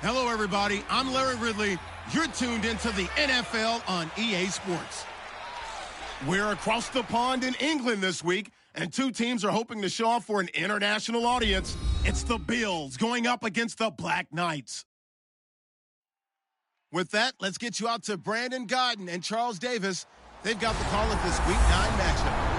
Hello, everybody. I'm Larry Ridley. You're tuned into the NFL on EA Sports. We're across the pond in England this week, and two teams are hoping to show off for an international audience. It's the Bills going up against the Black Knights. With that, let's get you out to Brandon Godden and Charles Davis. They've got the call of this Week 9 matchup.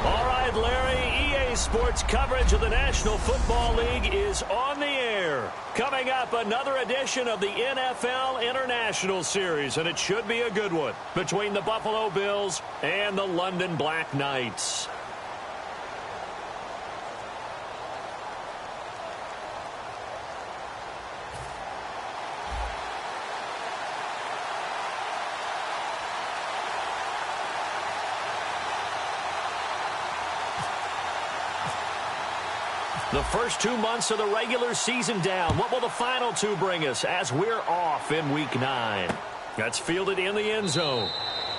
All right, Larry, EA Sports coverage of the National Football League is on the air. Coming up, another edition of the NFL International Series, and it should be a good one, between the Buffalo Bills and the London Black Knights. The first 2 months of the regular season down. What will the final two bring us as we're off in Week 9? That's fielded in the end zone.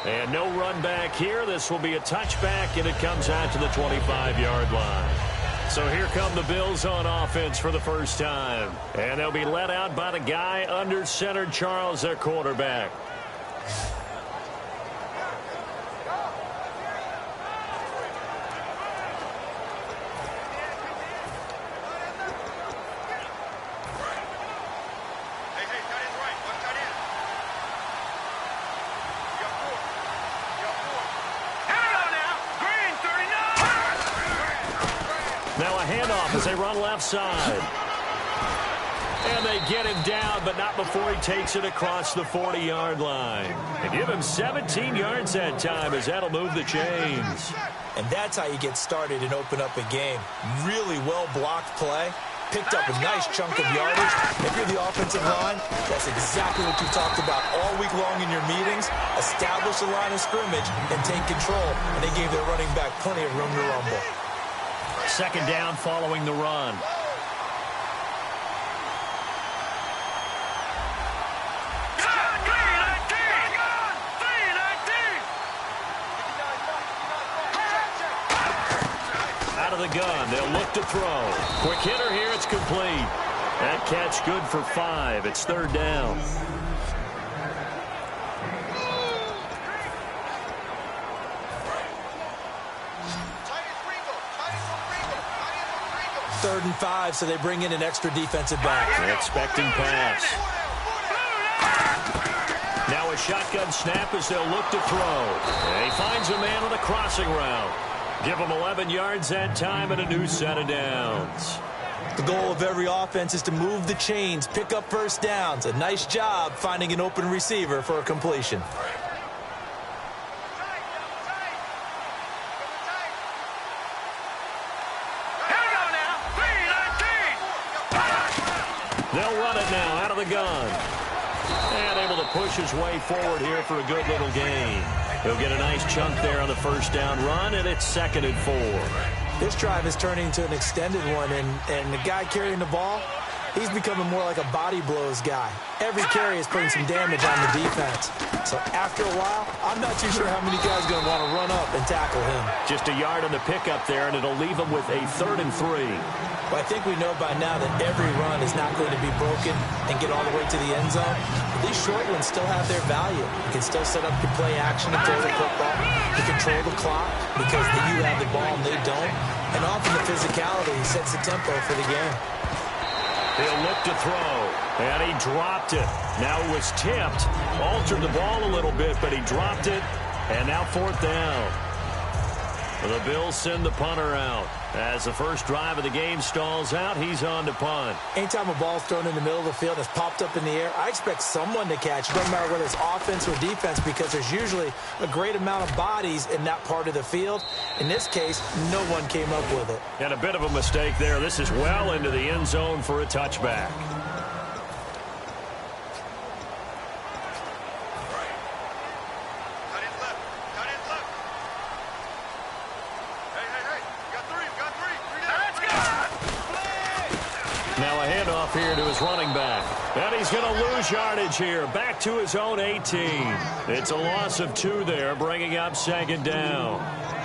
And no run back here. This will be a touchback, and it comes out to the 25-yard line. So here come the Bills on offense for the first time. And they'll be led out by the guy under center, Charles, their quarterback. Now a handoff as they run left side. And they get him down, but not before he takes it across the 40-yard line. They give him 17 yards that time as that'll move the chains. And that's how you get started and open up a game. Really well-blocked play. Picked up a nice chunk of yardage. If you're the offensive line, that's exactly what you talked about all week long in your meetings. Establish the line of scrimmage and take control. And they gave their running back plenty of room to rumble. Second down following the run. Out of the gun, they'll look to throw. Quick hitter here, it's complete. That catch good for 5. It's third down. Third and 5, so they bring in an extra defensive back. Expecting pass. Now a shotgun snap as they'll look to throw. And he finds a man on a crossing route. Give him 11 yards that time and a new set of downs. The goal of every offense is to move the chains, pick up first downs. A nice job finding an open receiver for a completion. They'll run it now out of the gun. And able to push his way forward here for a good little gain. He'll get a nice chunk there on the first down run, and it's 2nd and 4. This drive is turning into an extended one, and the guy carrying the ball, he's becoming more like a body blows guy. Every carry is putting some damage on the defense. So after a while, I'm not too sure how many guys are going to want to run up and tackle him. Just a yard on the pickup there, and it'll leave him with a 3rd and 3. Well, I think we know by now that every run is not going to be broken and get all the way to the end zone. But these short ones still have their value. You can still set up your play action and throw the football. You control the clock because you have the ball and they don't. And often the physicality sets the tempo for the game. He'll look to throw, and he dropped it. Now it was tipped, altered the ball a little bit, but he dropped it, and now 4th down. The Bills send the punter out. As the first drive of the game stalls out, he's on to punt. Anytime a ball's thrown in the middle of the field, it's popped up in the air, I expect someone to catch it, no matter whether it's offense or defense, because there's usually a great amount of bodies in that part of the field. In this case, no one came up with it. And a bit of a mistake there. This is well into the end zone for a touchback. Now a handoff here to his running back. And he's going to lose yardage here. Back to his own 18. It's a loss of 2 there, bringing up 2nd down.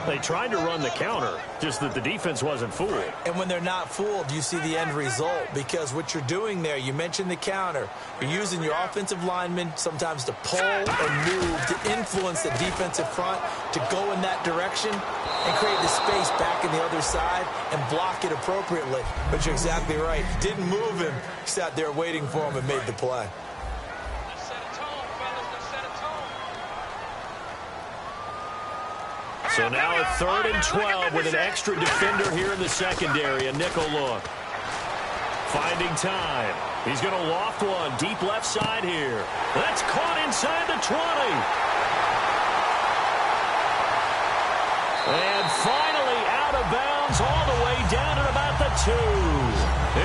They tried to run the counter, just that the defense wasn't fooled. And when they're not fooled, you see the end result, because what you're doing there, you mentioned the counter. You're using your offensive linemen sometimes to pull or move to influence the defensive front to go in that direction and create the space back in the other side and block it appropriately. But you're exactly right. Didn't move him. Sat there waiting for him and made the play. So now a 3rd and 12 with an extra defender here in the secondary. A nickel look. Finding time. He's going to loft one deep left side here. That's caught inside the 20. And finally out of bounds all the way down at about the 2.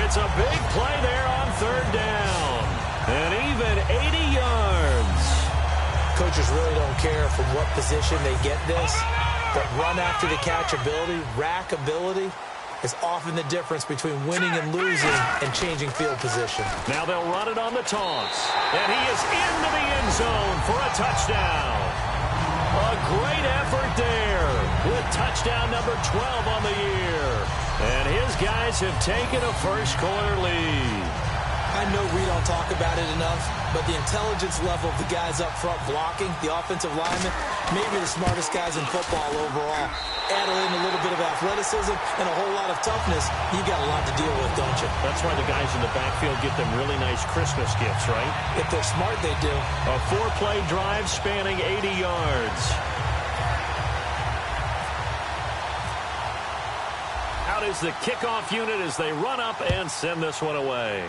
It's a big play there on 3rd down. And even 80 yards. Coaches really don't care from what position they get this. But run after the catch ability, rack ability, is often the difference between winning and losing and changing field position. Now they'll run it on the toss. And he is into the end zone for a touchdown. A great effort there with touchdown number 12 on the year. And his guys have taken a first-quarter lead. I know we don't talk about it enough, but the intelligence level of the guys up front blocking, the offensive linemen, maybe the smartest guys in football overall. Add in a little bit of athleticism and a whole lot of toughness, you got a lot to deal with, don't you? That's why the guys in the backfield get them really nice Christmas gifts, right? If they're smart, they do. A 4-play drive spanning 80 yards. Out is the kickoff unit as they run up and send this one away.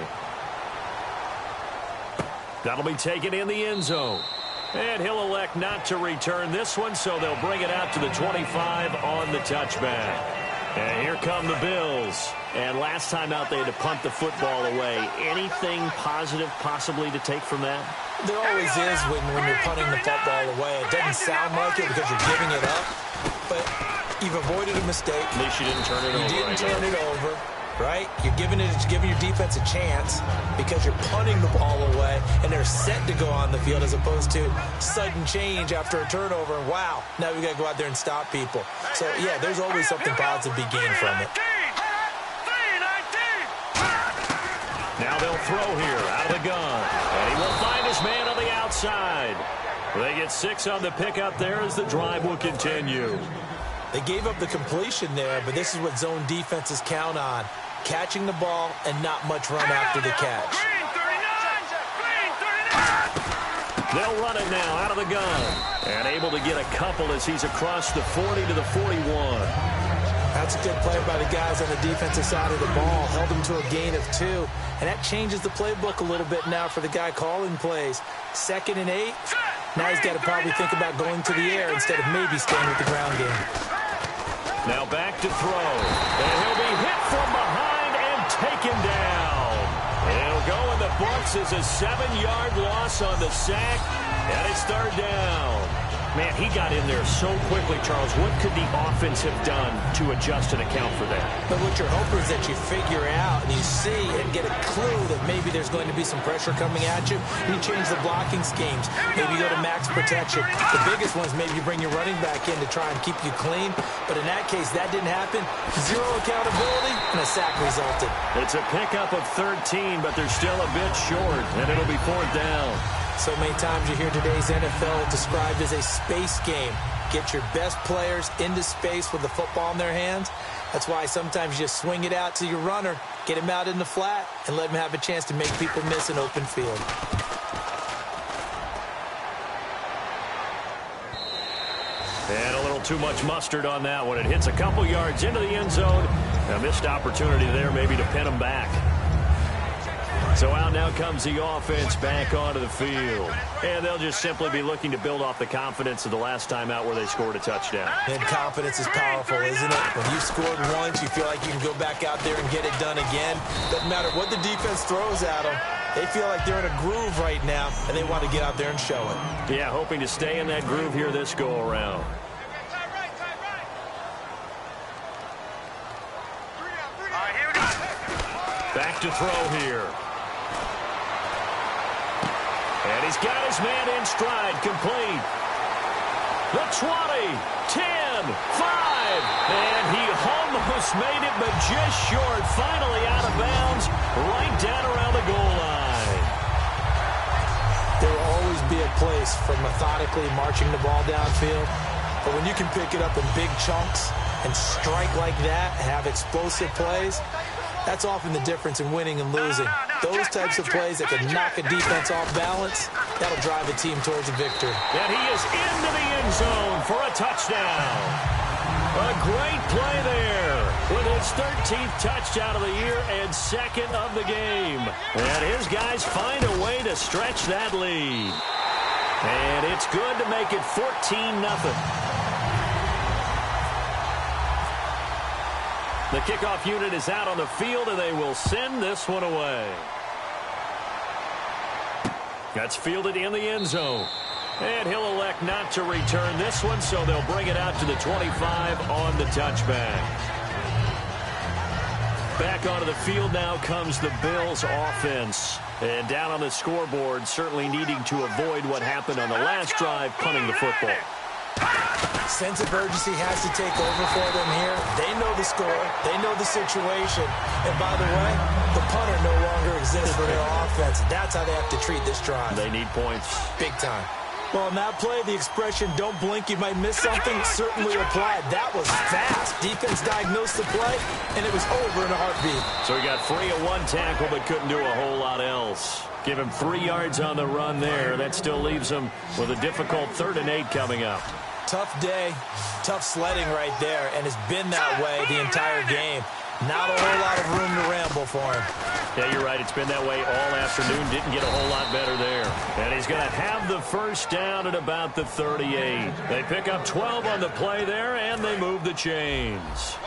That'll be taken in the end zone. And he'll elect not to return this one, so they'll bring it out to the 25 on the touchback. And here come the Bills. And last time out, they had to punt the football away. Anything positive possibly to take from that? There always is when you're punting the football away. It doesn't sound like it because you're giving it up, but you've avoided a mistake. At least you didn't turn it over. You didn't turn it over. Right? You're giving your defense a chance because you're punting the ball away and they're set to go on the field as opposed to sudden change after a turnover. And wow, now we got to go out there and stop people. So, yeah, there's always something positive to be gained from it. Now they'll throw here out of the gun. And he will find his man on the outside. They get 6 on the pickup there as the drive will continue. They gave up the completion there, but this is what zone defenses count on. Catching the ball and not much run after the catch. They'll run it now out of the gun. And able to get a couple as he's across the 40 to the 41. That's a good play by the guys on the defensive side of the ball. Held them to a gain of 2. And that changes the playbook a little bit now for the guy calling plays. 2nd and 8. Now he's got to probably think about going to the air instead of maybe staying with the ground game. Now back to throw. And he'll be hit from behind and taken down. It'll go in the books as a 7-yard loss on the sack. And it's 3rd down. Man, he got in there so quickly, Charles. What could the offense have done to adjust and account for that? But what you're hoping is that you figure out and you see and get a clue that maybe there's going to be some pressure coming at you. You change the blocking schemes. Maybe go to max protection. The biggest one is maybe you bring your running back in to try and keep you clean. But in that case, that didn't happen. 0 accountability, and a sack resulted. It's a pickup of 13, but they're still a bit short, and it'll be 4th down. So many times you hear today's NFL described as a space game. Get your best players into space with the football in their hands. That's why sometimes you just swing it out to your runner, get him out in the flat, and let him have a chance to make people miss an open field. And a little too much mustard on that one. It hits a couple yards into the end zone. A missed opportunity there maybe to pin him back. So out now comes the offense back onto the field. And they'll just simply be looking to build off the confidence of the last time out where they scored a touchdown. And confidence is powerful, isn't it? When you've scored once, you feel like you can go back out there and get it done again. Doesn't matter what the defense throws at them. They feel like they're in a groove right now, and they want to get out there and show it. Yeah, hoping to stay in that groove here this go-around. Back to throw here. And he's got his man in stride, complete. The 20, 10, 5, and he almost made it, but just short. Finally out of bounds, right down around the goal line. There will always be a place for methodically marching the ball downfield, but when you can pick it up in big chunks and strike like that, have explosive plays, that's often the difference in winning and losing. Those types of plays that can knock a defense off balance, that'll drive a team towards a victory. And he is into the end zone for a touchdown. A great play there with his 13th touchdown of the year and second of the game. And his guys find a way to stretch that lead. And it's good to make it 14-0. The kickoff unit is out on the field, and they will send this one away. That's fielded in the end zone. And he'll elect not to return this one, so they'll bring it out to the 25 on the touchback. Back onto the field now comes the Bills offense. And down on the scoreboard, certainly needing to avoid what happened on the last drive, punting the football. Sense of urgency has to take over for them here. They know the score. They know the situation. And by the way, the punter no longer exists for their offense. That's how they have to treat this drive. They need points. Big time. Well, in that play, the expression, don't blink, you might miss something, certainly applied. That was fast. Defense diagnosed the play, and it was over in a heartbeat. So he got free of one tackle, but couldn't do a whole lot else. Give him 3 yards on the run there. That still leaves him with a difficult 3rd and 8 coming up. Tough day, tough sledding right there, and it's been that way the entire game. Not a whole lot of room to ramble for him. Yeah, you're right. It's been that way all afternoon. Didn't get a whole lot better there. And he's going to have the first down at about the 38. They pick up 12 on the play there, and they move the chains.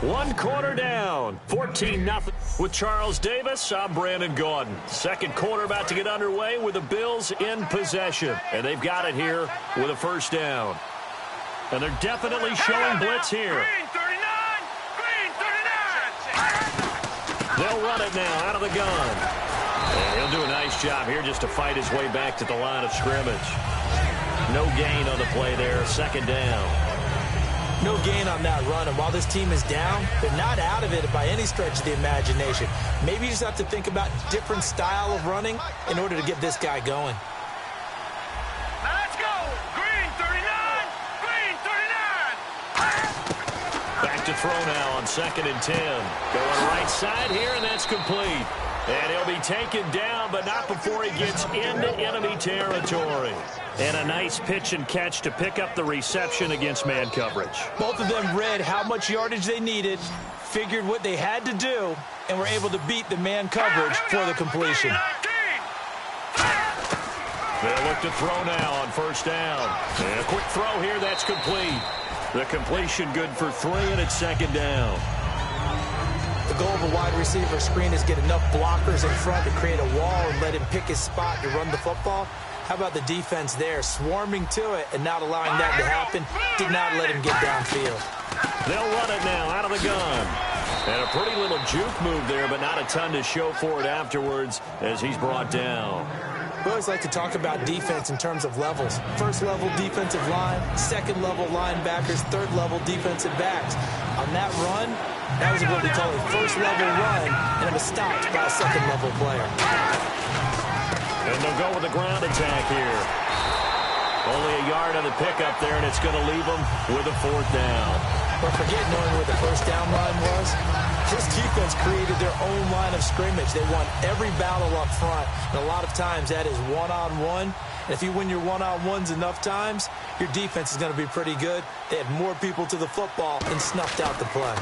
One quarter down, 14-0 with Charles Davis. I'm Brandon Gaudin. Second quarter about to get underway with the Bills in possession. And they've got it here with a first down. And they're definitely showing blitz here. They'll run it now out of the gun. And he'll do a nice job here just to fight his way back to the line of scrimmage. No gain on the play there, second down. No gain on that run, and while this team is down, they're not out of it by any stretch of the imagination. Maybe you just have to think about different style of running in order to get this guy going. Let's go! Green 39! Green 39! Back to throw now on 2nd and 10. Going right side here, and that's complete. And he'll be taken down, but not before he gets into enemy territory. And a nice pitch and catch to pick up the reception against man coverage. Both of them read how much yardage they needed, figured what they had to do, and were able to beat the man coverage for the completion. They'll look to throw now on first down. And a quick throw here, that's complete. The completion good for 3, and it's second down. The goal of a wide receiver screen is get enough blockers in front to create a wall and let him pick his spot to run the football. How about the defense there, swarming to it and not allowing that to happen? Did not let him get downfield. They'll run it now out of the gun. And a pretty little juke move there, but not a ton to show for it afterwards as he's brought down. We always like to talk about defense in terms of levels. First level defensive line, second level linebackers, third level defensive backs. On that run, that was what we call a first level run, and it was stopped by a second level player. And they'll go with the ground attack here. Only a yard on the pickup there, and it's going to leave them with a 4th down. But forget knowing where the first down line was. This defense created their own line of scrimmage. They won every battle up front, and a lot of times that is one-on-one. And if you win your one-on-ones enough times, your defense is going to be pretty good. They had more people to the football and snuffed out the play.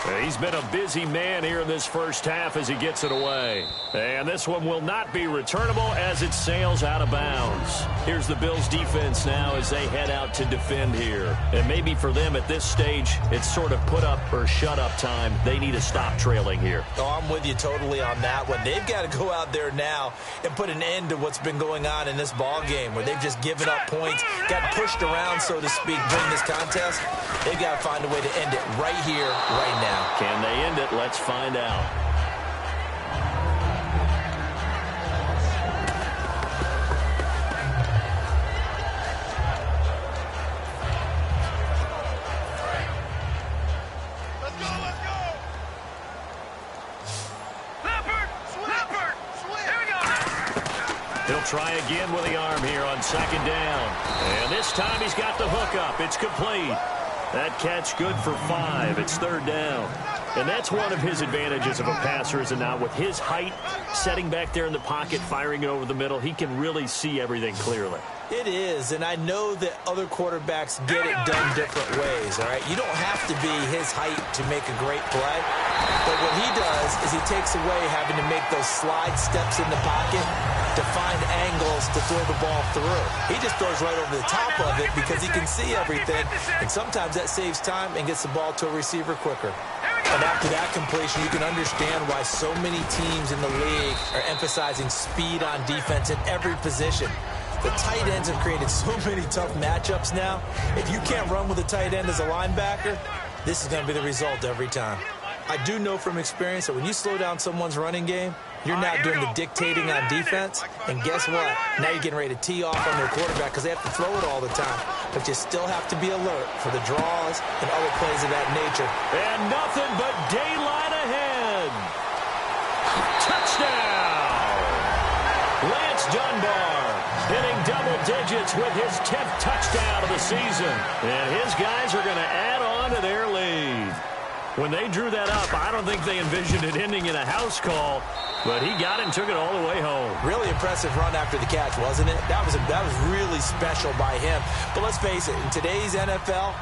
He's been a busy man here in this first half as he gets it away. And this one will not be returnable as it sails out of bounds. Here's the Bills defense now as they head out to defend here. And maybe for them at this stage, it's sort of put up or shut up time. They need to stop trailing here. Oh, I'm with you totally on that one. They've got to go out there now and put an end to what's been going on in this ball game where they've just given up points, got pushed around, so to speak, during this contest. They've got to find a way to end it right here, right now. Can they end it? Let's find out. Let's go, let's go! Leopard! Leopard! Here we go! He'll try again with the arm here on second down. And this time he's got the hook up. It's complete. That catch good for 5. It's third down. And that's one of his advantages of a passer, is it not? With his height, setting back there in the pocket, firing it over the middle, he can really see everything clearly. It is, and I know that other quarterbacks get it done different ways, all right? You don't have to be his height to make a great play. But what he does is he takes away having to make those slide steps in the pocket to find angles to throw the ball through. He just throws right over the top of it because he can see everything, and sometimes that saves time and gets the ball to a receiver quicker. And after that completion, you can understand why so many teams in the league are emphasizing speed on defense in every position. The tight ends have created so many tough matchups now. If you can't run with a tight end as a linebacker, this is going to be the result every time. I do know from experience that when you slow down someone's running game, you're not doing the dictating on defense. And guess what? Now you're getting ready to tee off on their quarterback because they have to throw it all the time. But you still have to be alert for the draws and other plays of that nature. And nothing but daylight ahead. Touchdown! Lance Dunbar hitting double digits with his 10th touchdown of the season. And his guys are going to add on to their lead. When they drew that up, I don't think they envisioned it ending in a house call, but he got it and took it all the way home. Really impressive run after the catch, wasn't it? That was really special by him. But let's face it, in today's NFL,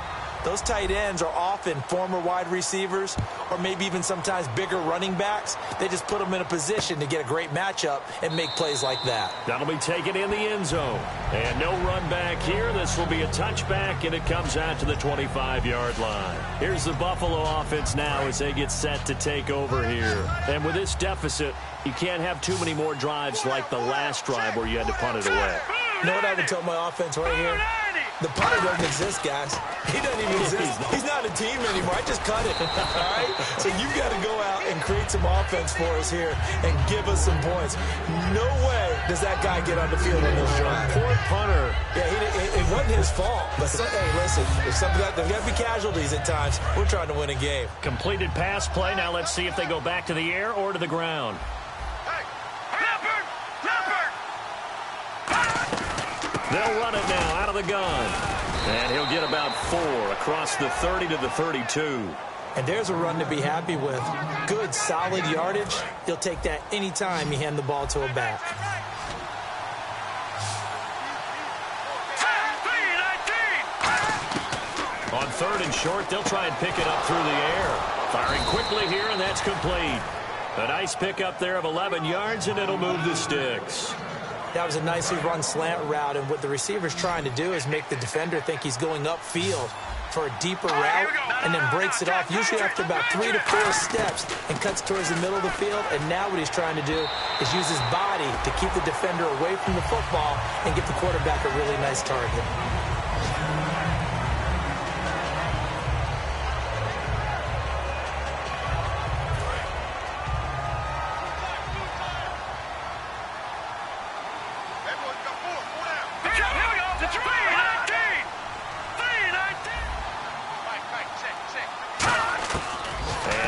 those tight ends are often former wide receivers or maybe even sometimes bigger running backs. They just put them in a position to get a great matchup and make plays like that. That'll be taken in the end zone. And no run back here. This will be a touchback, and it comes out to the 25-yard line. Here's the Buffalo offense now as they get set to take over here. And with this deficit, you can't have too many more drives like the last drive where you had to punt it away. You know what I would tell my offense right here? The punter doesn't exist, guys. He doesn't even exist. He's not a team anymore. I just cut it, all right? So you've got to go out and create some offense for us here and give us some points. No way does that guy get on the field on this drive. Poor punter. Yeah, it wasn't his fault. But, hey, listen, there's got to be casualties at times. We're trying to win a game. Completed pass play. Now let's see if they go back to the air or to the ground. They'll run it now out of the gun. And he'll get about 4 across the 30 to the 32. And there's a run to be happy with. Good, solid yardage. He'll take that anytime you hand the ball to a back. On 3rd and short, they'll try and pick it up through the air. Firing quickly here, and that's complete. A nice pickup there of 11 yards, and it'll move the sticks. That was a nicely run slant route, and what the receiver's trying to do is make the defender think he's going upfield for a deeper route and then breaks it off, usually after about 3 to 4 steps, and cuts towards the middle of the field. And now what he's trying to do is use his body to keep the defender away from the football and give the quarterback a really nice target.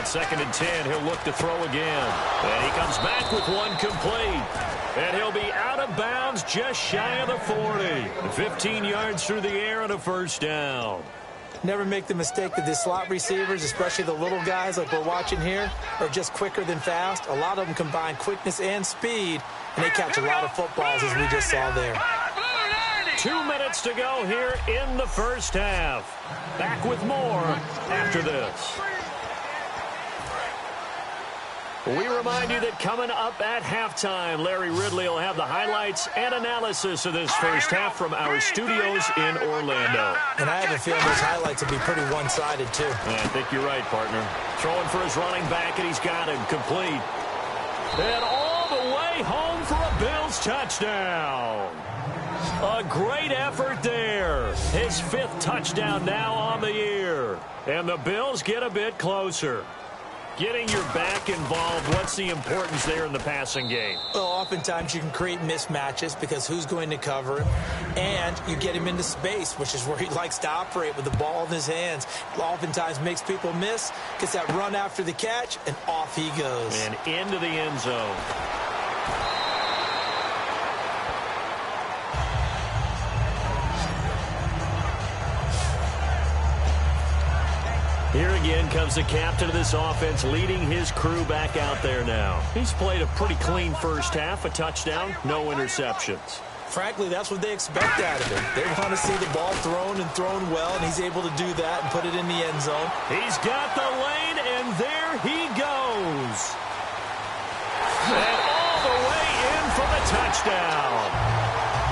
Second and 10, he'll look to throw again. And he comes back with one complete. And he'll be out of bounds just shy of the 40. 15 yards through the air and a first down. Never make the mistake that the slot receivers, especially the little guys like we're watching here, are just quicker than fast. A lot of them combine quickness and speed, and they catch a lot of footballs, as we just saw there. 2 minutes to go here in the first half. Back with more after this. We remind you that coming up at halftime, Larry Ridley will have the highlights and analysis of this first half from our studios in Orlando. And I have a feeling those highlights will be pretty one-sided, too. Yeah, I think you're right, partner. Throwing for his running back, and he's got him complete. And all the way home for a Bills touchdown. A great effort there. His 5th touchdown now on the year. And the Bills get a bit closer. Getting your back involved, what's the importance there in the passing game? Well, oftentimes you can create mismatches because who's going to cover him? And you get him into space, which is where he likes to operate with the ball in his hands. Oftentimes makes people miss, gets that run after the catch, and off he goes. And into the end zone. Here again comes the captain of this offense, leading his crew back out there now. He's played a pretty clean first half, a touchdown, no interceptions. Frankly, that's what they expect out of him. They want to see the ball thrown and thrown well, and he's able to do that and put it in the end zone. He's got the lane, and there he goes. And all the way in for the touchdown.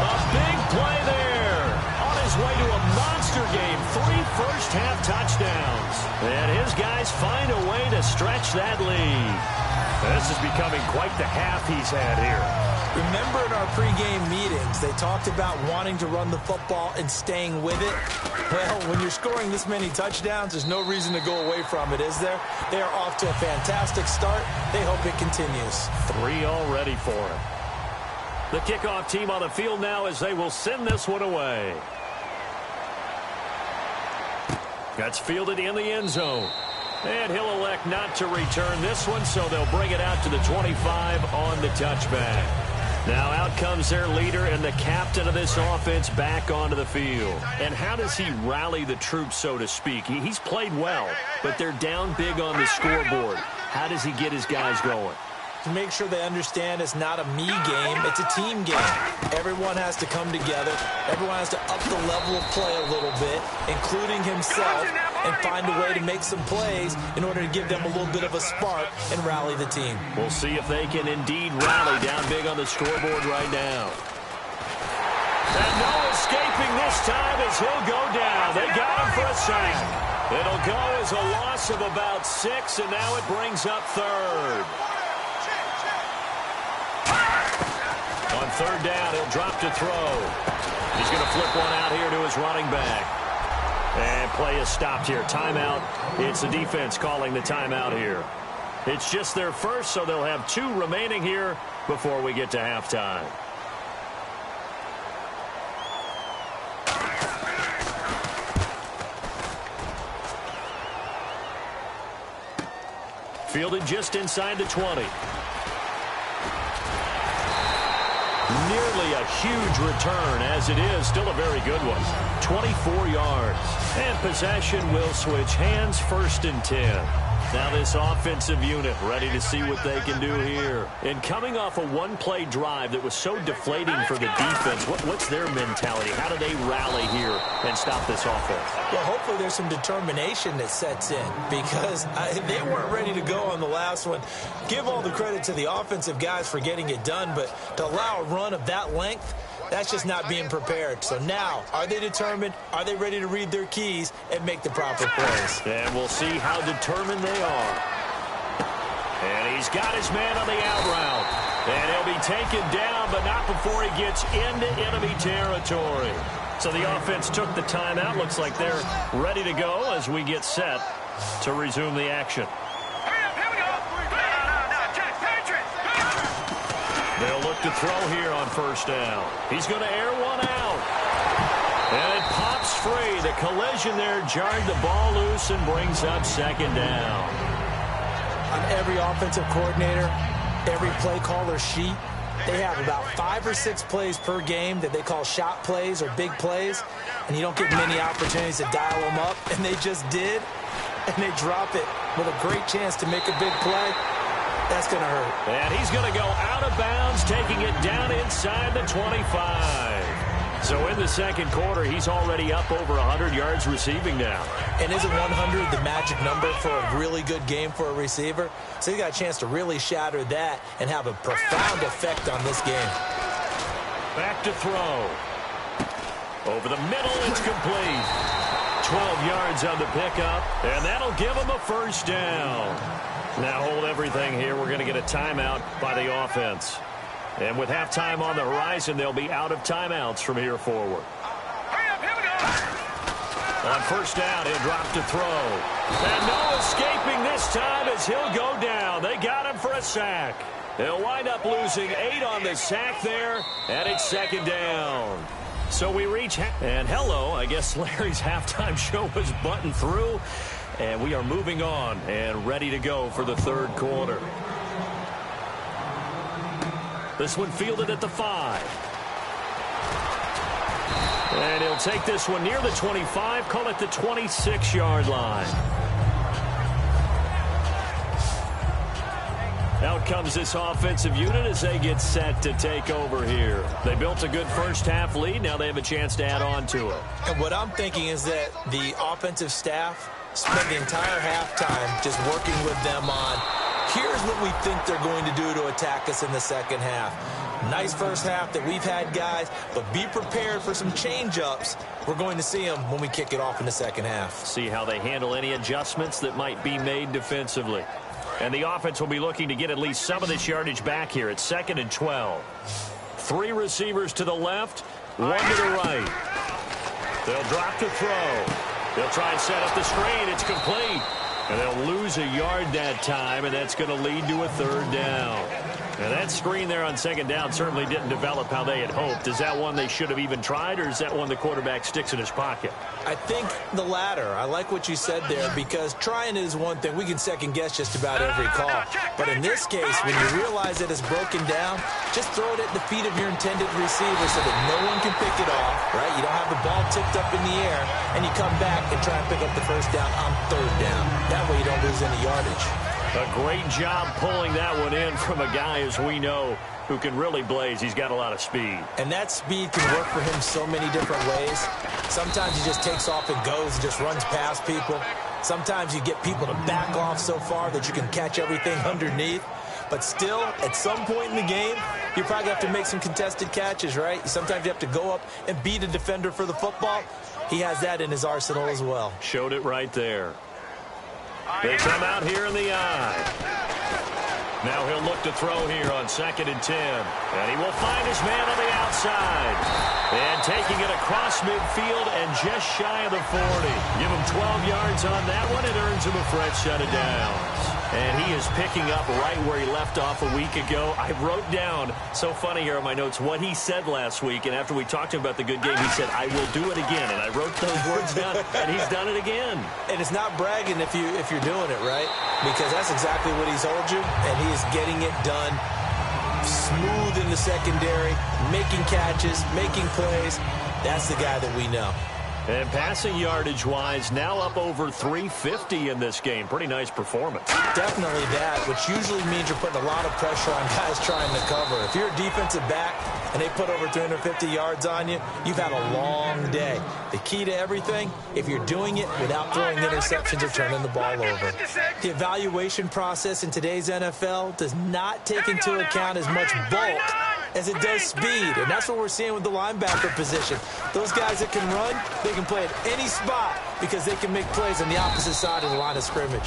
A big play there. On his way to a monster game, 3 first-half touchdowns. And his guys find a way to stretch that lead. This is becoming quite the half he's had here. Remember in our pregame meetings, they talked about wanting to run the football and staying with it? Well, when you're scoring this many touchdowns, there's no reason to go away from it, is there? They are off to a fantastic start. They hope it continues. 3 already for him. The kickoff team on the field now as they will send this one away. That's fielded in the end zone. And he'll elect not to return this one, so they'll bring it out to the 25 on the touchback. Now out comes their leader and the captain of this offense back onto the field. And how does he rally the troops, so to speak? He's played well, but they're down big on the scoreboard. How does he get his guys going? To make sure they understand it's not a me game, it's a team game. Everyone has to come together. Everyone has to up the level of play a little bit, including himself, and find a way to make some plays in order to give them a little bit of a spark and rally the team. We'll see if they can indeed rally down big on the scoreboard right now. And no escaping this time as he'll go down. They got him for a sack. It'll go as a loss of about 6, and now it brings up 3rd. On 3rd down, he'll drop to throw. He's going to flip one out here to his running back. And play is stopped here. Timeout. It's the defense calling the timeout here. It's just their first, so they'll have 2 remaining here before we get to halftime. Fielded just inside the 20. Nearly a huge return, as it is still a very good one. 24 yards. And possession will switch hands, 1st and 10. Now this offensive unit ready to see what they can do here. And coming off a one-play drive that was so deflating for the defense, what's their mentality? How do they rally here and stop this offense? Well, hopefully there's some determination that sets in because they weren't ready to go on the last one. Give all the credit to the offensive guys for getting it done, but to allow a run of that length, that's just not being prepared. So now, are they determined? Are they ready to read their keys and make the proper plays? And we'll see how determined they are. And he's got his man on the out route. And he'll be taken down, but not before he gets into enemy territory. So the offense took the timeout. Looks like they're ready to go as we get set to resume the action. They'll look to throw here on 1st down. He's going to air one out. And it pops free. The collision there jarred the ball loose and brings up 2nd down. On every offensive coordinator, every play caller sheet, they have about 5 or 6 plays per game that they call shot plays or big plays, and you don't get many opportunities to dial them up, and they just did, and they drop it with a great chance to make a big play. That's going to hurt. And he's going to go out of bounds, taking it down inside the 25. So in the second quarter, he's already up over 100 yards receiving now. And isn't 100 the magic number for a really good game for a receiver? So he got a chance to really shatter that and have a profound effect on this game. Back to throw. Over the middle, it's complete. 12 yards on the pickup, and that'll give him a first down. Now hold everything here. We're going to get a timeout by the offense. And with halftime on the horizon, they'll be out of timeouts from here forward. On first down, he'll drop to throw. And no escaping this time as he'll go down. They got him for a sack. They'll wind up losing 8 on the sack there, and it's second down. So we reach, and hello, I guess Larry's halftime show was buttoned through, and we are moving on and ready to go for the third quarter. This one fielded at the 5. And he'll take this one near the 25, call it the 26-yard line. Out comes this offensive unit as they get set to take over here. They built a good first-half lead. Now they have a chance to add on to it. And what I'm thinking is that the offensive staff spent the entire halftime just working with them on, here's what we think they're going to do to attack us in the second half. Nice first half that we've had, guys, but be prepared for some change-ups. We're going to see them when we kick it off in the second half. See how they handle any adjustments that might be made defensively. And the offense will be looking to get at least some of this yardage back here at 2nd and 12. 3 receivers to the left, 1 to the right. They'll drop to throw. They'll try and set up the screen. It's complete. And they'll lose a yard that time, and that's going to lead to a third down. And that screen there on second down certainly didn't develop how they had hoped. Is that one they should have even tried, or is that one the quarterback sticks in his pocket? I think the latter. I like what you said there, because trying it is one thing. We can second-guess just about every call. But in this case, when you realize that it's broken down, just throw it at the feet of your intended receiver so that no one can pick it off, right? You don't have the ball tipped up in the air, and you come back and try and pick up the first down on third down. That way you don't lose any yardage. A great job pulling that one in from a guy, as we know, who can really blaze. He's got a lot of speed. And that speed can work for him so many different ways. Sometimes he just takes off and goes and just runs past people. Sometimes you get people to back off so far that you can catch everything underneath. But still, at some point in the game, you probably have to make some contested catches, right? Sometimes you have to go up and beat a defender for the football. He has that in his arsenal as well. Showed it right there. They come out here in the eye. Now he'll look to throw here on 2nd and 10. And he will find his man on the outside. And taking it across midfield and just shy of the 40. Give him 12 yards on that one. It earns him a fresh set of downs. And he is picking up right where he left off a week ago. I wrote down, so funny here on my notes, what he said last week. And after we talked to him about the good game, he said, I will do it again. And I wrote those words down, and he's done it again. And it's not bragging if you're doing it, right? Because that's exactly what he's told you, and he is getting it done smooth in the secondary, making catches, making plays. That's the guy that we know. And passing yardage-wise, now up over 350 in this game. Pretty nice performance. Definitely that, which usually means you're putting a lot of pressure on guys trying to cover. If you're a defensive back and they put over 350 yards on you, you've had a long day. The key to everything, if you're doing it without throwing interceptions or turning the ball over. The evaluation process in today's NFL does not take into account as much bulk as it does speed, and that's what we're seeing with the linebacker position. Those guys that can run, they can play at any spot because they can make plays on the opposite side of the line of scrimmage.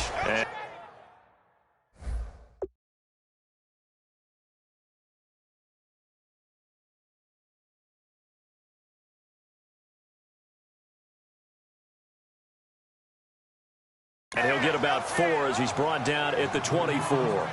And he'll get about 4 as he's brought down at the 24.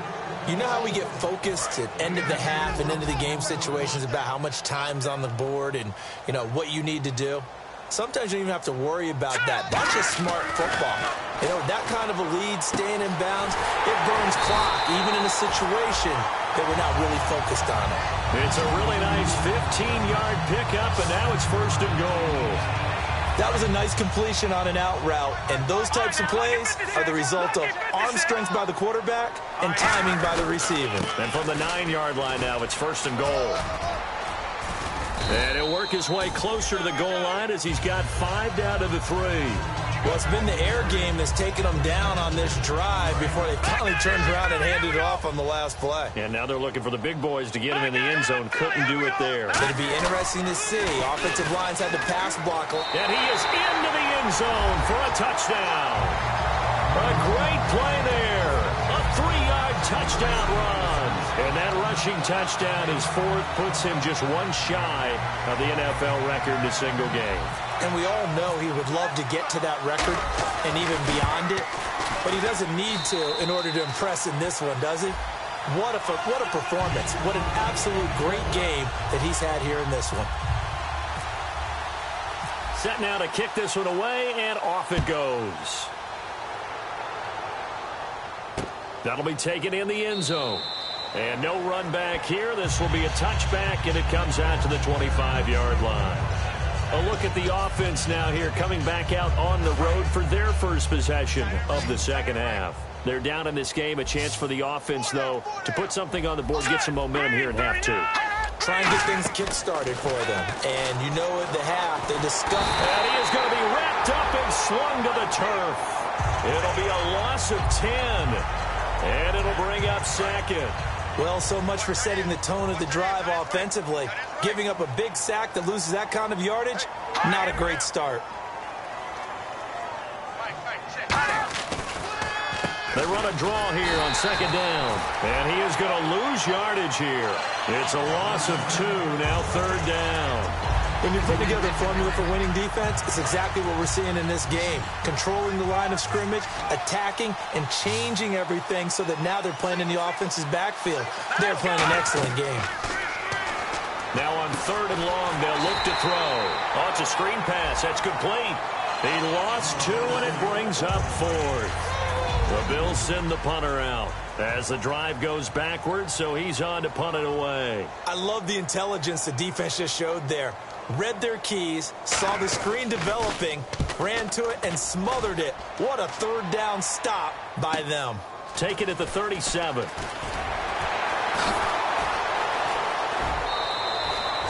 You know how we get focused at end of the half and end of the game situations about how much time's on the board and, you know, what you need to do? Sometimes you don't even have to worry about that. That's just smart football. You know, that kind of a lead, staying in bounds, it burns clock, even in a situation that we're not really focused on it. It's a really nice 15-yard pickup, and now it's 1st and goal. That was a nice completion on an out route, and those types of plays are the result of arm strength by the quarterback and timing by the receiver. And from the 9-yard line now, it's 1st and goal. And he'll work his way closer to the goal line as he's got 5 down to the 3. Well, it's been the air game that's taken them down on this drive before they finally turned around and handed it off on the last play. And now they're looking for the big boys to get him in the end zone. Couldn't do it there. It'll be interesting to see. Offensive lines had the pass block. And he is into the end zone for a touchdown. A great play there. A 3-yard touchdown run. And that rushing touchdown is 4th, puts him just one shy of the NFL record in a single game. And we all know he would love to get to that record and even beyond it. But he doesn't need to in order to impress in this one, does he? What a performance. What an absolute great game that he's had here in this one. Set now to kick this one away, and off it goes. That'll be taken in the end zone. And no run back here. This will be a touchback, and it comes out to the 25-yard line. A look at the offense now here, coming back out on the road for their first possession of the second half. They're down in this game. A chance for the offense, though, to put something on the board, get some momentum here in half 2. Try and get things kick-started for them. And you know at the half, they discussed. And he is going to be wrapped up and slung to the turf. It'll be a loss of 10. And it'll bring up second. Well, so much for setting the tone of the drive offensively. Giving up a big sack that loses that kind of yardage, not a great start. They run a draw here on second down. And he is going to lose yardage here. It's a loss of 2, now 3rd down. When you put together a formula for winning defense, it's exactly what we're seeing in this game. Controlling the line of scrimmage, attacking, and changing everything so that now they're playing in the offense's backfield. They're playing an excellent game. Now on 3rd and long, they'll look to throw. Oh, it's a screen pass. That's complete. He lost 2, and it brings up 4th. The Bills send the punter out as the drive goes backwards, so he's on to punt it away. I love the intelligence the defense just showed there. Read their keys, saw the screen developing, ran to it, and smothered it. What a 3rd down stop by them. Take it at the 37.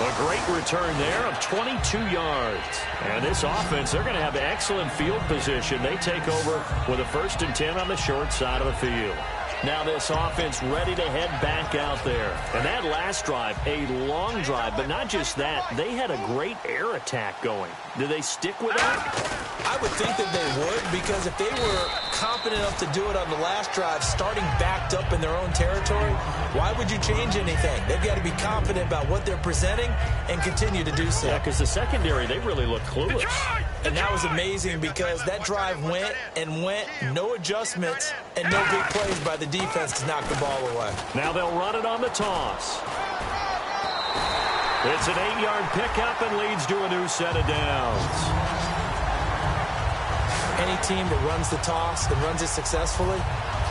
A great return there of 22 yards. And this offense, they're going to have excellent field position. They take over with a 1st and 10 on the short side of the field. Now this offense ready to head back out there. And that last drive, a long drive, but not just that. They had a great air attack going. Do they stick with that? I would think that they would, because if they were confident enough to do it on the last drive, starting backed up in their own territory, why would you change anything? They've got to be confident about what they're presenting and continue to do so. Yeah, because the secondary, they really look clueless. And that was amazing because that drive went and went, no adjustments, and no big plays by the defense to knock the ball away. Now they'll run it on the toss. It's an 8-yard pickup and leads to a new set of downs. Any team that runs the toss and runs it successfully,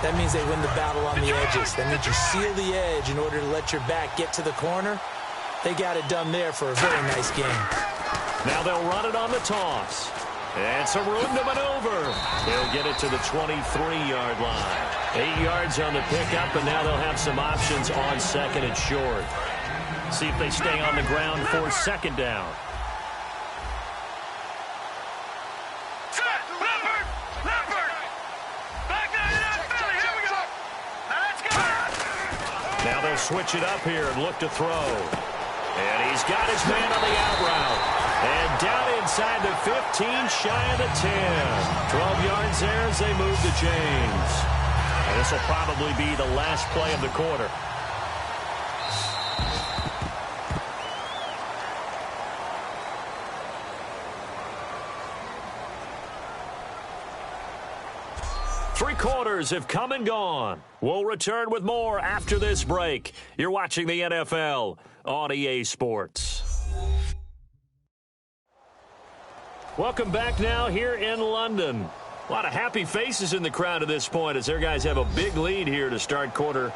that means they win the battle on the edges. That means you seal the edge in order to let your back get to the corner. They got it done there for a very nice game. Now they'll run it on the toss. And some room to maneuver. He'll get it to the 23-yard line. 8 yards on the pickup, and now they'll have some options on 2nd and short. See if they stay on the ground for 2nd down. Now they'll switch it up here and look to throw. And he's got his man on the out route. And down inside the 15, shy of the 10. 12 yards there as they move the chains. And this will probably be the last play of the quarter. Three quarters have come and gone. We'll return with more after this break. You're watching the NFL on EA Sports. Welcome back now here in London. A lot of happy faces in the crowd at this point as their guys have a big lead here to start quarter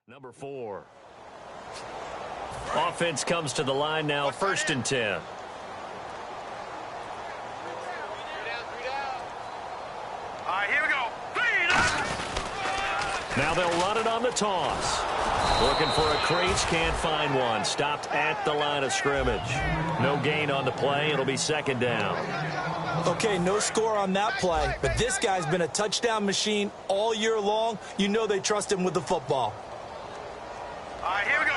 Number 4. Offense comes to the line now, 1st and 10. All right, here we go. Now they'll run it on the toss. Looking for a crease, can't find one. Stopped at the line of scrimmage. No gain on the play. It'll be 2nd down. Okay, no score on that play, but this guy's been a touchdown machine all year long. You know they trust him with the football. All right, here we go.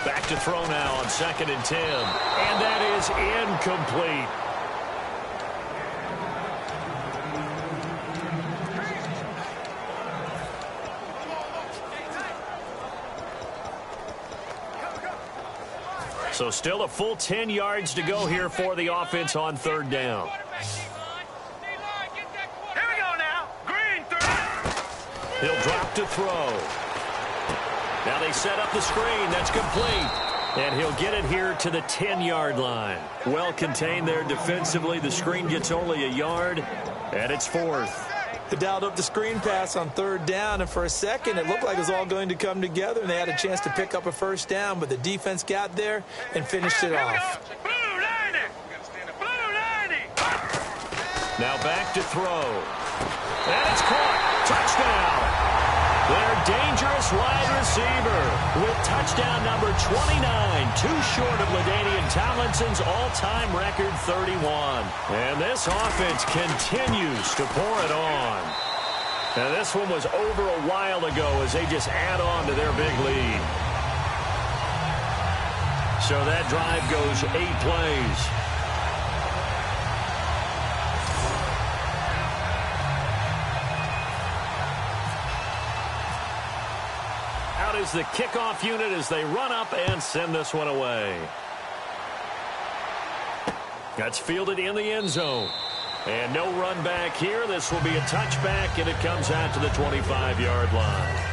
Back to throw now on 2nd and 10. And that is incomplete. So still a full 10 yards to go here for the offense on 3rd down. Here we go now. Green 3. He'll drop to throw. Now they set up the screen. That's complete. And he'll get it here to the 10-yard line. Well contained there defensively. The screen gets only a yard, and it's 4th. They dialed up the screen pass on 3rd down, and for a second it looked like it was all going to come together, and they had a chance to pick up a 1st down, but the defense got there and finished it off. Blue 90. Blue 90. Now back to throw. And it's caught. Touchdown. Their dangerous wide receiver with touchdown number 29, too short of LaDainian Tomlinson's all-time record 31. And this offense continues to pour it on. And this one was over a while ago as they just add on to their big lead. So that drive goes 8 plays. Is the kickoff unit as they run up and send this one away. That's fielded in the end zone. And no run back here. This will be a touchback, and it comes out to the 25-yard line.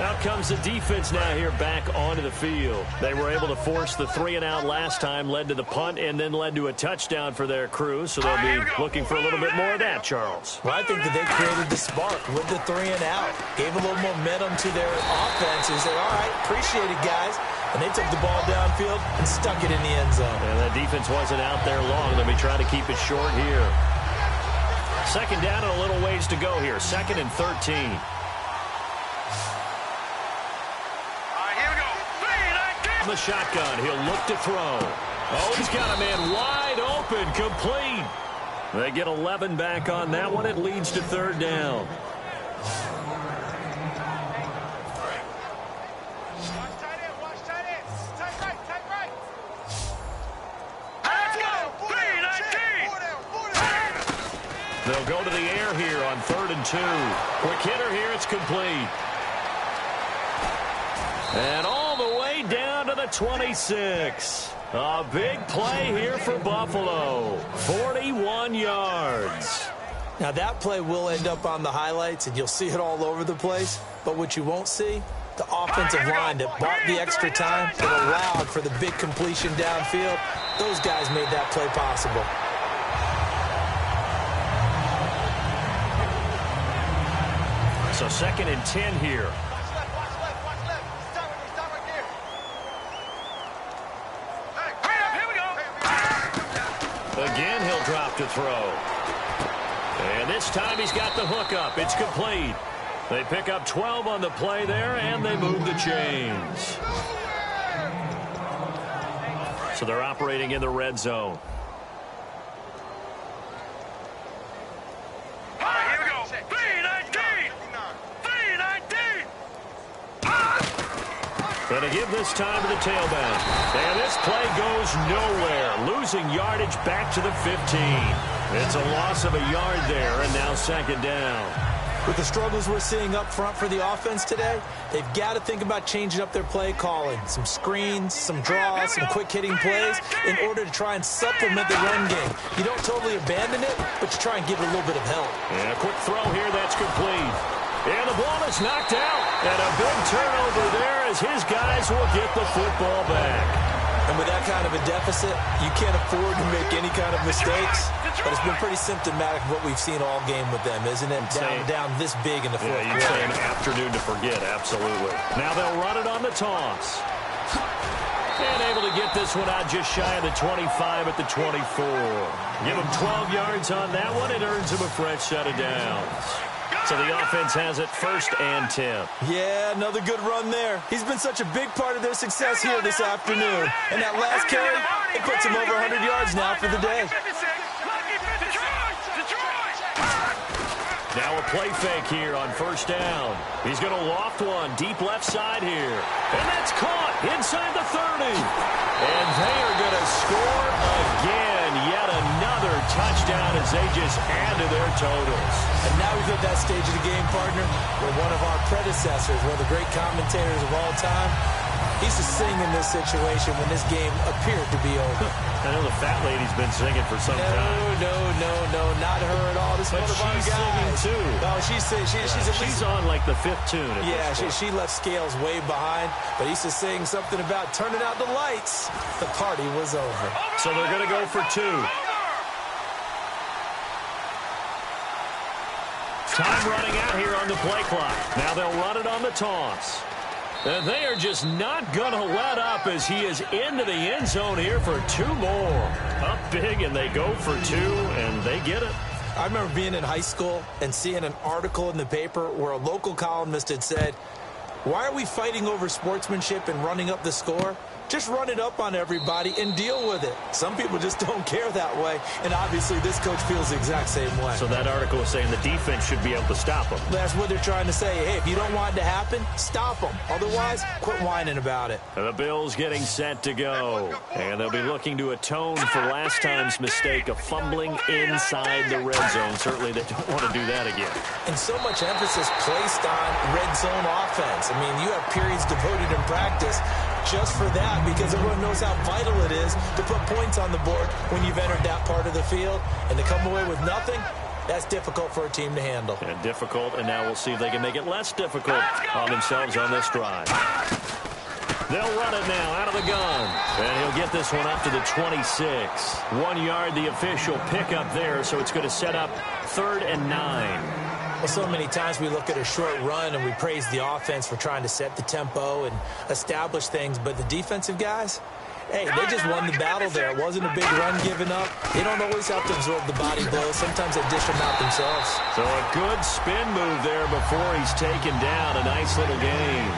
Out comes the defense now here back onto the field. They were able to force the 3-and-out last time, led to the punt, and then led to a touchdown for their crew. So they'll be looking for a little bit more of that, Charles. Well, I think that they created the spark with the 3-and-out. Gave a little momentum to their offense and said, all right, appreciate it, guys. And they took the ball downfield and stuck it in the end zone. And that defense wasn't out there long. They'll be trying to keep it short here. 2nd down and a little ways to go here. 2nd and 13. The shotgun. He'll look to throw. Oh, he's got a man wide open. Complete. They get 11 back on that one. It leads to 3rd down. They'll go to the air here on 3rd and 2. Quick hitter here. It's complete. And all the way down to the 26. A big play here for Buffalo. 41 yards. Now that play will end up on the highlights, and you'll see it all over the place. But what you won't see, the offensive line that bought the extra time, that allowed for the big completion downfield. Those guys made that play possible. So 2nd and 10 here. Again, he'll drop to throw. And this time he's got the hook up. It's complete. They pick up 12 on the play there, and they move the chains. So they're operating in the red zone. Here we go. 3-19. 3-19. Going to give this time to the tailback. And this play goes nowhere. Losing yardage back to the 15. It's a loss of a yard there, and now 2nd down. With the struggles we're seeing up front for the offense today, they've got to think about changing up their play calling. Some screens, some draws, some quick-hitting plays in order to try and supplement the run game. You don't totally abandon it, but you try and give it a little bit of help. And a quick throw here, that's complete. And the ball is knocked out. And a big turnover there as his guys will get the football back. And with that kind of a deficit, you can't afford to make any kind of mistakes. But it's been pretty symptomatic of what we've seen all game with them, isn't it? Down this big in the fourth quarter. You'd say an afternoon to forget, absolutely. Now they'll run it on the toss. And able to get this one out just shy of the 25 at the 24. Give him 12 yards on that one. It earns him a fresh set of downs. So the offense has it 1st and 10. Yeah, another good run there. He's been such a big part of their success here this afternoon. And that last carry, it puts him over 100 yards now for the day. Now a play fake here on 1st down. He's going to loft one deep left side here. And that's caught inside the 30. And they are going to score again. Yet another touchdown as they just add to their totals. And now we've hit that stage of the game, partner, where one of our predecessors, one of the great commentators of all time, he used to sing in this situation when this game appeared to be over. I know the fat lady's been singing for some time. No, not her at all. This is one of our guys. She's singing too. No, she's on like the 5th tune. Yeah, she left Scales way behind, but he used to sing something about turning out the lights. The party was over. So they're going to go for 2. Time running out here on the play clock. Now they'll run it on the toss. And they are just not going to let up as he is into the end zone here for 2 more. Up big, and they go for 2, and they get it. I remember being in high school and seeing an article in the paper where a local columnist had said, "Why are we fighting over sportsmanship and running up the score? Just run it up on everybody and deal with it." Some people just don't care that way, and obviously this coach feels the exact same way. So that article is saying the defense should be able to stop them. That's what they're trying to say. Hey, if you don't want it to happen, stop them. Otherwise, quit whining about it. And the Bills getting set to go. And they'll be looking to atone for last time's mistake of fumbling inside the red zone. Certainly they don't want to do that again. And so much emphasis placed on red zone offense. I mean, you have periods devoted in practice just for that, because everyone knows how vital it is to put points on the board when you've entered that part of the field. And to come away with nothing, that's difficult for a team to handle. And difficult, and now we'll see if they can make it less difficult on themselves on this drive. They'll run it now out of the gun. And he'll get this one up to the 26. 1 yard, the official pickup there, so it's going to set up 3rd and 9. Well, so many times we look at a short run and we praise the offense for trying to set the tempo and establish things, but the defensive guys, hey, they just won the battle there. It wasn't a big run given up. They don't always have to absorb the body blows. Sometimes they dish them out themselves. So a good spin move there before he's taken down. A nice little gain.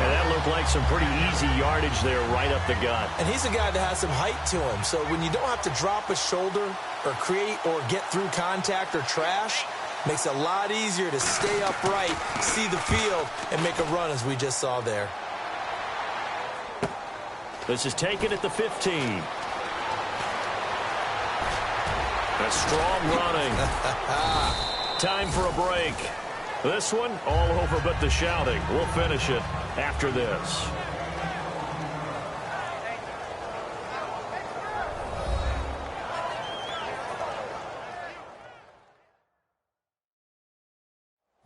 And that looked like some pretty easy yardage there right up the gut. And he's a guy that has some height to him. So when you don't have to drop a shoulder or create or get through contact or trash, makes it a lot easier to stay upright, see the field, and make a run as we just saw there. This is taken at the 15. A strong running. Time for a break. This one, all over but the shouting. We'll finish it after this.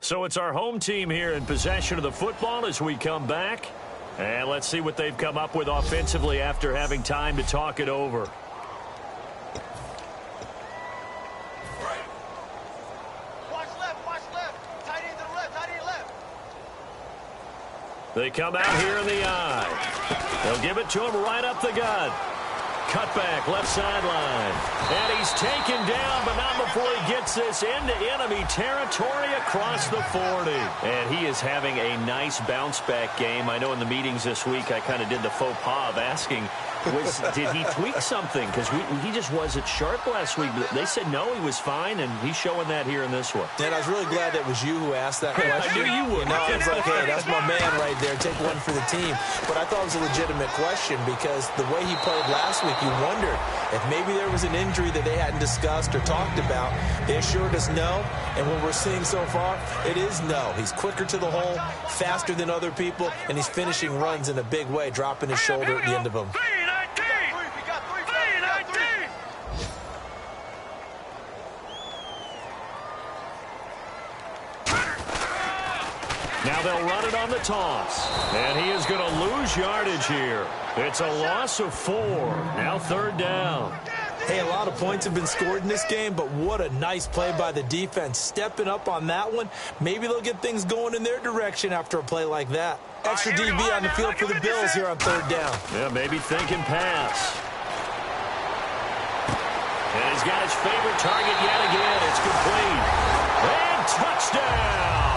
So it's our home team here in possession of the football as we come back. And let's see what they've come up with offensively after having time to talk it over. Watch left. Tight end to the left, tight end left. They come out here in the eye. They'll give it to him right up the gut. Cutback, left sideline. And he's taken down, but not before he gets this into enemy territory across the 40. And he is having a nice bounce-back game. I know in the meetings this week I kind of did the faux pas of asking, did he tweak something? Because he just wasn't sharp last week. But they said no, he was fine, and he's showing that here in this one. And I was really glad that was you who asked that question. I knew you would. No, I was like, hey, that's my man right there. Take one for the team. But I thought it was a legitimate question because the way he played last week, you wondered if maybe there was an injury that they hadn't discussed or talked about. They assured us no, and what we're seeing so far, it is no. He's quicker to the hole, faster than other people, and he's finishing runs in a big way, dropping his shoulder at the end of them. Now Now they'll run it on the toss. And he is going to lose yardage here. It's a loss of 4. Now 3rd down. Hey, a lot of points have been scored in this game, but what a nice play by the defense. Stepping up on that one. Maybe they'll get things going in their direction after a play like that. Extra DB on the field for the Bills here on 3rd down. Yeah, maybe thinking pass. And he's got his favorite target yet again. It's complete. And touchdown!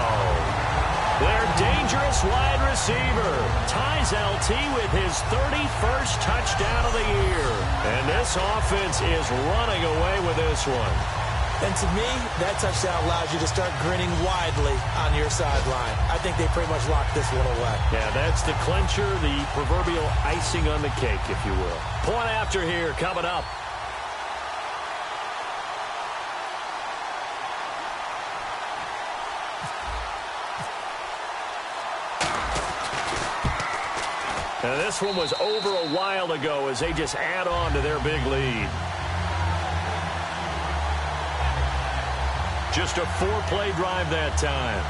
Their dangerous wide receiver ties LT with his 31st touchdown of the year. And this offense is running away with this one. And to me, that touchdown allows you to start grinning widely on your sideline. I think they pretty much locked this one away. Yeah, that's the clincher, the proverbial icing on the cake, if you will. Point after here coming up. Now, this one was over a while ago as they just add on to their big lead. Just a 4-play drive that time.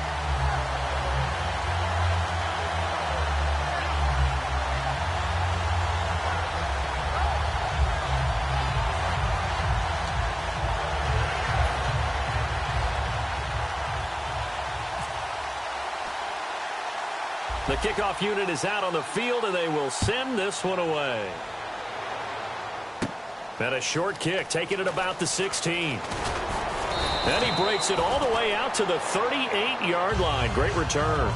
The kickoff unit is out on the field, and they will send this one away. And a short kick, taking it about the 16. And he breaks it all the way out to the 38-yard line. Great return.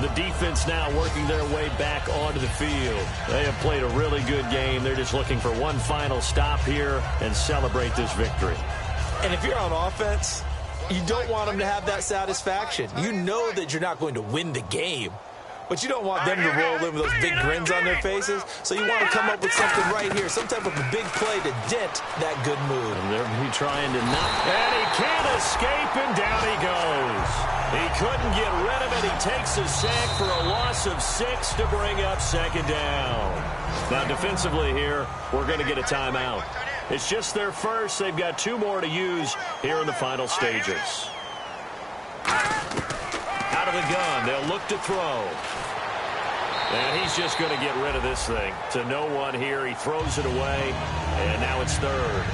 The defense now working their way back onto the field. They have played a really good game. They're just looking for one final stop here and celebrate this victory. And if you're on offense, you don't want them to have that satisfaction. You know that you're not going to win the game, but you don't want them to roll in with those big grins on their faces. So you want to come up with something right here, some type of a big play to dent that good mood. And they're trying to knock. And he can't escape, and down he goes. He couldn't get rid of it. He takes a sack for a loss of 6 to bring up 2nd down. Now defensively here, we're going to get a timeout. It's just their first. They've got 2 more to use here in the final stages. Out of the gun, they'll look to throw. And he's just going to get rid of this thing. To no one here, he throws it away, and now it's 3rd.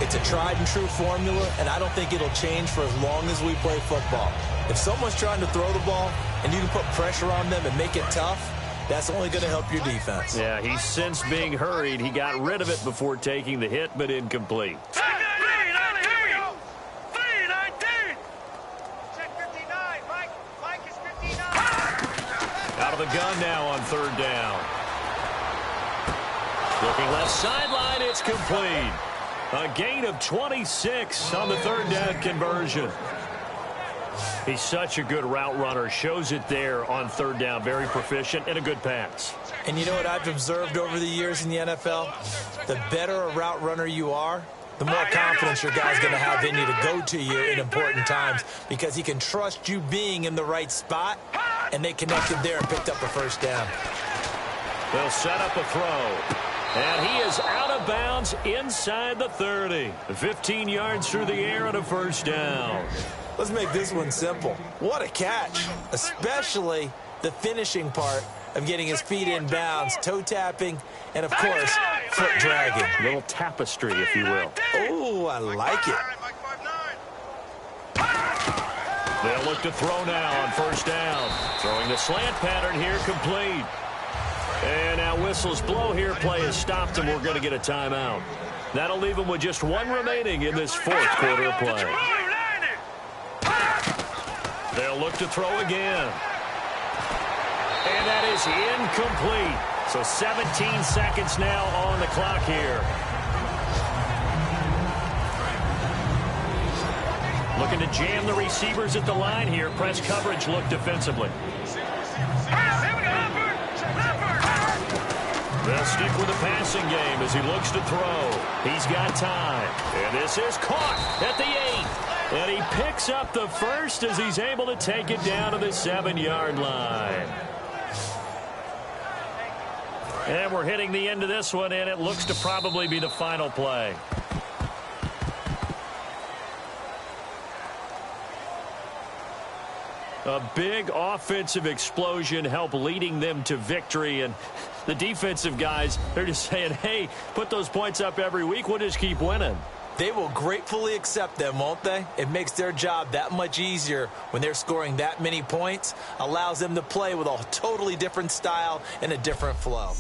It's a tried and true formula, and I don't think it'll change for as long as we play football. If someone's trying to throw the ball, and you can put pressure on them and make it tough, that's only going to help your defense. Yeah, he's since being hurried. He got rid of it before taking the hit, but incomplete. Out of the gun now on 3rd down. Looking left sideline, it's complete. A gain of 26 on the 3rd down conversion. He's such a good route runner. Shows it there on 3rd down. Very proficient and a good pass. And you know what I've observed over the years in the NFL? The better a route runner you are, the more confidence your guy's going to have in you to go to you in important times, because he can trust you being in the right spot, and they connected there and picked up a 1st down. They'll set up a throw. And he is out of bounds inside the 30. 15 yards through the air and a 1st down. Let's make this one simple. What a catch, especially the finishing part of getting his feet in bounds, toe tapping, and, of course, foot dragging. A little tapestry, if you will. Oh, I like it. They'll look to throw now on 1st down. Throwing the slant pattern here, complete. And now whistles blow here. Play is stopped, and we're going to get a timeout. That'll leave them with just 1 remaining in this 4th quarter of play. They'll look to throw again. And that is incomplete. So 17 seconds now on the clock here. Looking to jam the receivers at the line here. Press coverage look defensively. They'll stick with the passing game as he looks to throw. He's got time. And this is caught at the 8. And he picks up the 1st as he's able to take it down to the 7-yard line. And we're hitting the end of this one, and it looks to probably be the final play. A big offensive explosion helped leading them to victory. And the defensive guys, they're just saying, hey, put those points up every week. We'll just keep winning. They will gratefully accept them, won't they? It makes their job that much easier when they're scoring that many points. Allows them to play with a totally different style and a different flow.